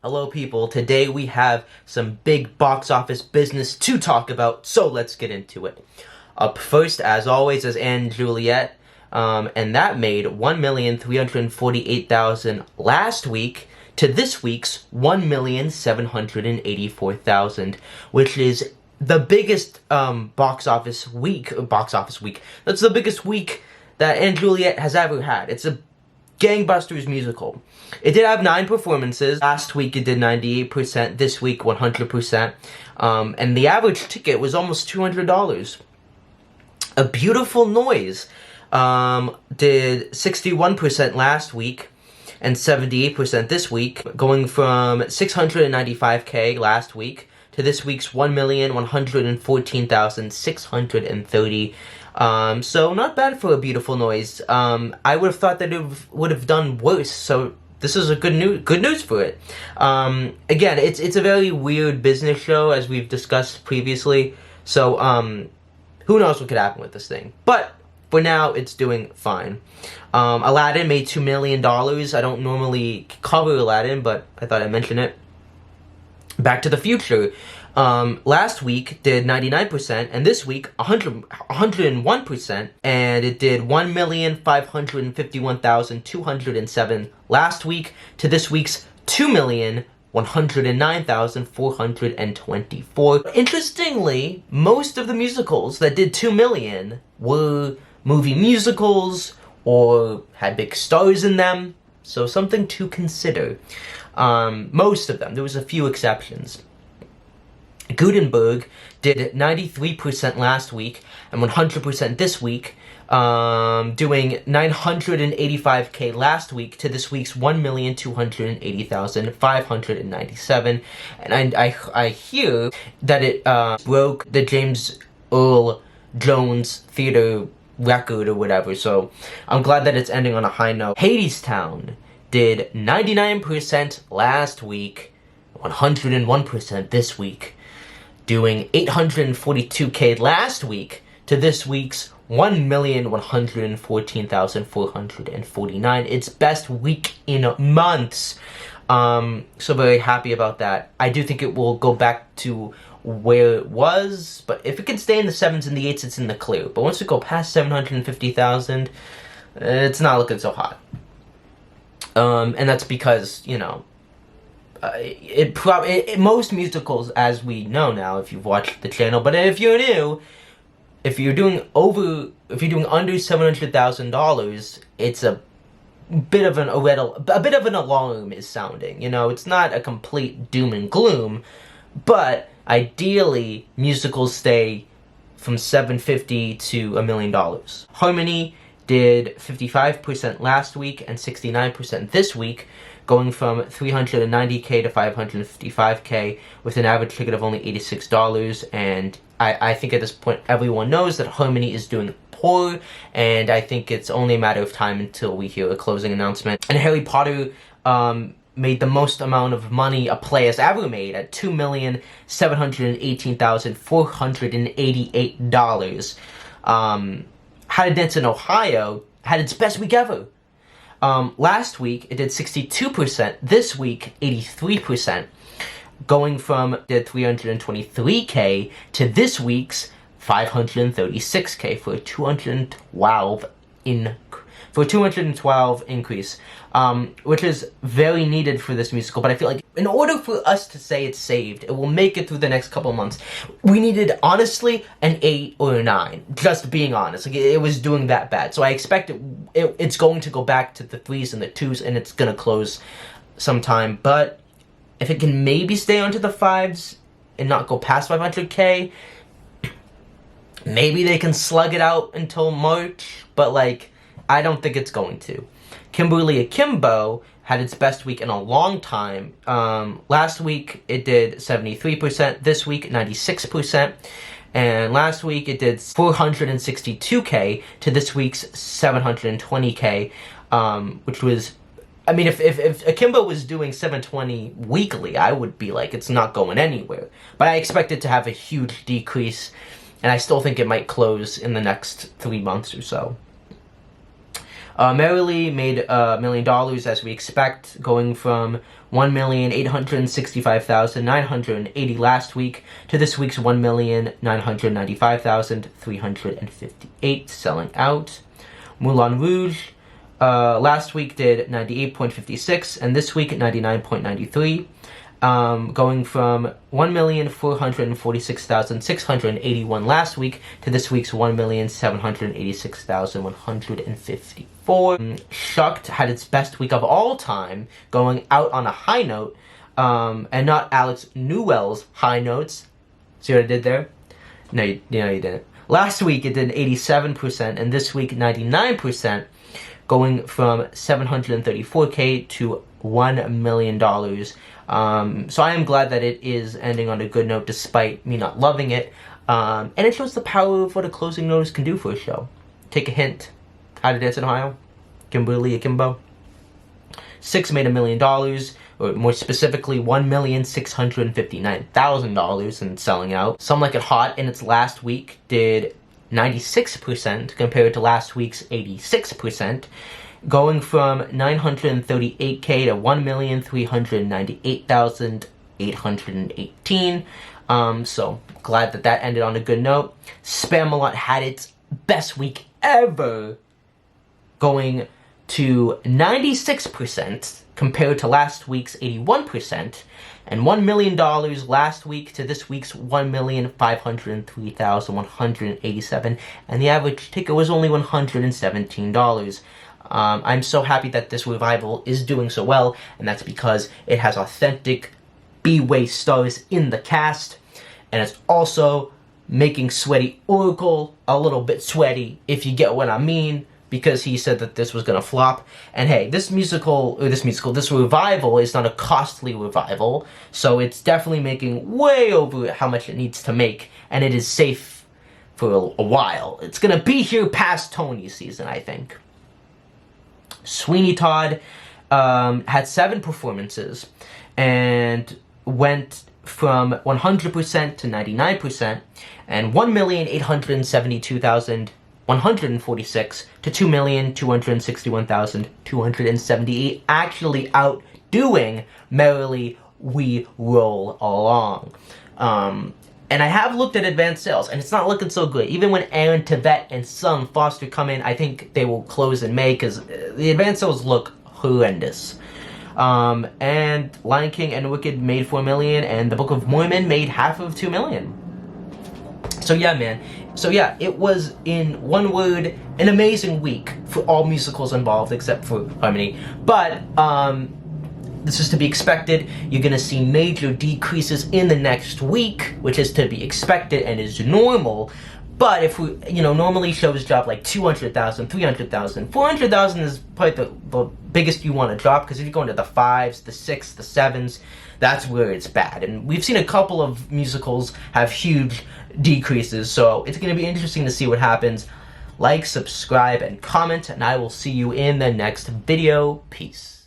Hello people, today we have some big box office business to talk about, so let's get into it. Up first, as always, is Anne and Juliet, and that made $1,348,000 last week to this week's $1,784,000, which is the biggest box office week. That's the biggest week that Anne and Juliet has ever had. It's a gangbusters musical. It did have 9 performances. Last week it did 98%, this week 100%. And the average ticket was almost $200. A Beautiful Noise did 61% last week and 78% this week, going from $695K last week to this week's $1,114,630. So not bad for A Beautiful Noise. I would have thought that it would have done worse, so this is a good news for it. Again, it's a very weird business show, as we've discussed previously, so who knows what could happen with this thing. But for now, it's doing fine. Aladdin made $2 million. I don't normally cover Aladdin, but I thought I'd mention it. Back to the Future last week did 99%, and this week 101%, and it did 1,551,207 last week to this week's 2,109,424. Interestingly, most of the musicals that did 2 million were movie musicals or had big stars in them, so something to consider. Most of them. There was a few exceptions. Gutenberg did 93% last week and 100% this week, doing 985K last week to this week's 1,280,597. And I hear that it broke the James Earl Jones Theater record or whatever, so I'm glad that it's ending on a high note. Hadestown did 99% last week, 101% this week, doing 842K last week to this week's 1,114,449. Its best week in months. So very happy about that. I do think it will go back to where it was, but if it can stay in the 7s and the 8s, it's in the clear. But once we go past 750,000, it's not looking so hot. And that's because, you know, most musicals, as we know now, if you've watched the channel, but if you're new, if you're doing under $700,000, it's a bit of an alarm is sounding. You know, it's not a complete doom and gloom, but ideally musicals stay from $750 to $1 million. Harmony did 55% last week and 69% this week, going from 390K to 555K with an average ticket of only $86. And I think at this point everyone knows that Harmony is doing poor, and I think it's only a matter of time until we hear a closing announcement. And Harry Potter made the most amount of money a play has ever made at $2,718,488. How to Dance in Ohio had its best week ever. Last week, it did 62%. This week, 83%. Going from did 323K to this week's 536K for a 212 increase, which is very needed for this musical. But I feel like in order for us to say it's saved, it will make it through the next couple months, we needed, honestly, an 8 or a 9. Just being honest, like it was doing that bad. So I expect it's going to go back to the 3s and the 2s, and it's gonna close sometime. But if it can maybe stay onto the 5s and not go past 500K, maybe they can slug it out until March. But like, I don't think it's going to. Kimberly Akimbo had its best week in a long time. Last week it did 73%, this week 96%, and last week it did 462K to this week's 720K, which was, I mean, if Akimbo was doing 720 weekly, I would be like, it's not going anywhere. But I expect it to have a huge decrease, and I still think it might close in the next 3 months or so. Merrily made $1 million as we expect, going from 1,865,980 last week to this week's 1,995,358, selling out. Moulin Rouge last week did 98.56 and this week 99.93. Going from 1,446,681 last week to this week's 1,786,154. Shucked had its best week of all time, going out on a high note, and not Alex Newell's high notes. See what I did there? No, you didn't. Last week it did 87%, and this week 99%, going from 734K to $1 million. So I am glad that it is ending on a good note despite me not loving it. And it shows the power of what a closing notice can do for a show. Take a hint. How to Dance in Ohio? Kimberly Akimbo. Six made $1 million, or more specifically $1,659,000 in selling out. Some Like It Hot in its last week did 96% compared to last week's 86%. Going from 938K to 1,398,818. So glad that that ended on a good note. Spamalot had its best week ever, going to 96% compared to last week's 81%, and $1 million last week to this week's 1,503,187, and the average ticket was only $117. I'm so happy that this revival is doing so well, and that's because it has authentic B-Way stars in the cast, and it's also making Sweaty Oracle a little bit sweaty, if you get what I mean, because he said that this was gonna flop. And hey, this revival is not a costly revival, so it's definitely making way over how much it needs to make, and it is safe for a while. It's gonna be here past Tony's season, I think. Sweeney Todd had 7 performances and went from 100% to 99%, and 1,872,146 to 2,261,278, actually outdoing Merrily We Roll Along. And I have looked at advanced sales, and it's not looking so good. Even when Aaron Tveit and Son Foster come in, I think they will close in May, because the advanced sales look horrendous. And Lion King and Wicked made $4 million, and The Book of Mormon made half of $2 million. So yeah, man. So yeah, it was, in one word, an amazing week for all musicals involved, except for Harmony. But, this is to be expected. You're gonna see major decreases in the next week, which is to be expected and is normal. But if we, normally shows drop like 200,000, 300,000, 400,000 is probably the biggest you want to drop, because if you go into the 5s, the 6s, the 7s, that's where it's bad. And we've seen a couple of musicals have huge decreases, so it's going to be interesting to see what happens. Like, subscribe, and comment, and I will see you in the next video. Peace.